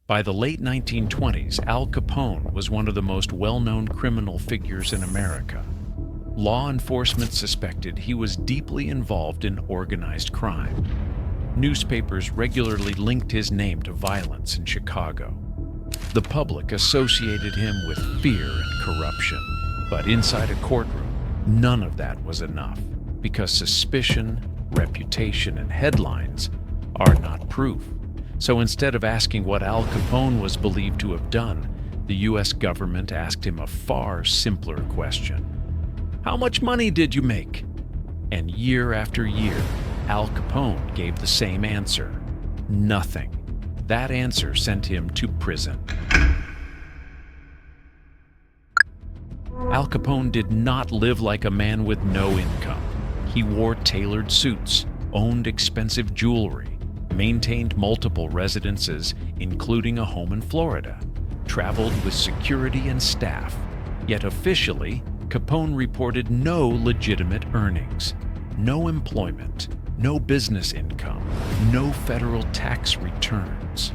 By the late 1920s, Al Capone was one of the most well-known criminal figures in America. Law enforcement suspected he was deeply involved in organized crime. Newspapers regularly linked his name to violence in Chicago. The public associated him with fear and corruption. But inside a courtroom, none of that was enough, because suspicion, reputation, and headlines are not proof. So instead of asking what Al Capone was believed to have done, the U.S. government asked him a far simpler question. How much money did you make? And year after year, Al Capone gave the same answer. Nothing. That answer sent him to prison. Al Capone did not live like a man with no income. He wore tailored suits, owned expensive jewelry, maintained multiple residences, including a home in Florida, traveled with security and staff. Yet officially, Capone reported no legitimate earnings, no employment, no business income, no federal tax returns.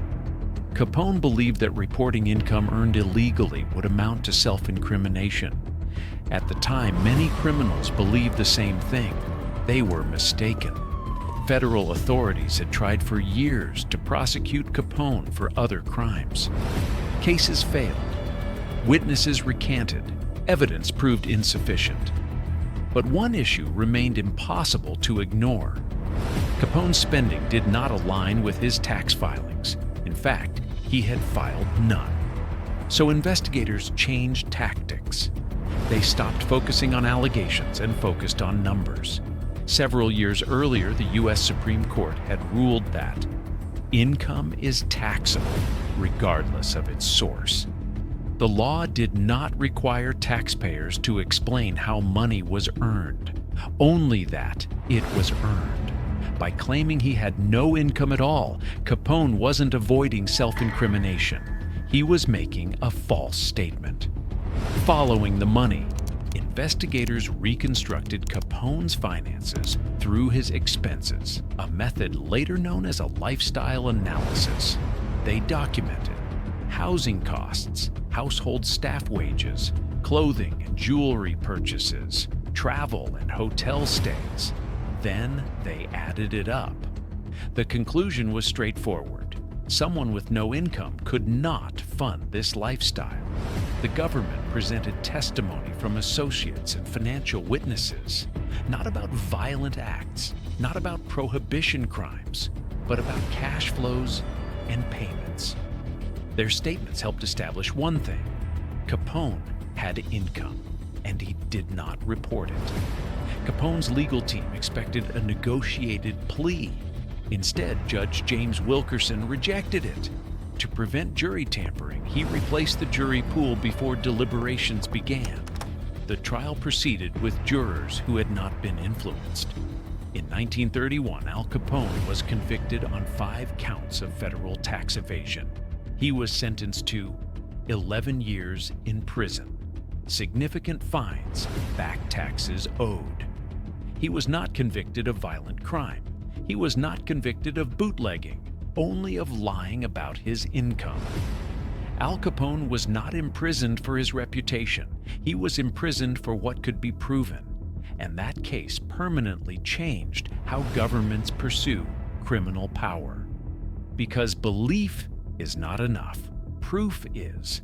Capone believed that reporting income earned illegally would amount to self-incrimination. At the time, many criminals believed the same thing. They were mistaken. Federal authorities had tried for years to prosecute Capone for other crimes. Cases failed. Witnesses recanted. Evidence proved insufficient. But one issue remained impossible to ignore. Capone's spending did not align with his tax filings. In fact, he had filed none. So investigators changed tactics. They stopped focusing on allegations and focused on numbers. Several years earlier, the U.S. Supreme Court had ruled that income is taxable regardless of its source. The law did not require taxpayers to explain how money was earned, only that it was earned. By claiming he had no income at all, Capone wasn't avoiding self-incrimination. He was making a false statement. Following the money, investigators reconstructed Capone's finances through his expenses, a method later known as a lifestyle analysis. They documented housing costs, household staff wages, clothing and jewelry purchases, travel and hotel stays. Then they added it up. The conclusion was straightforward. Someone with no income could not fund this lifestyle. The government presented testimony from associates and financial witnesses, not about violent acts, not about prohibition crimes, but about cash flows and payments. Their statements helped establish one thing: Capone had income, and he did not report it. Capone's legal team expected a negotiated plea. Instead, Judge James Wilkerson rejected it. To prevent jury tampering, he replaced the jury pool before deliberations began. The trial proceeded with jurors who had not been influenced. In 1931, Al Capone was convicted on 5 counts of federal tax evasion. He was sentenced to 11 years in prison, significant fines, back taxes owed. He was not convicted of violent crime. He was not convicted of bootlegging, only of lying about his income. Al Capone was not imprisoned for his reputation. He was imprisoned for what could be proven. And that case permanently changed how governments pursue criminal power. Because belief is not enough. Proof is.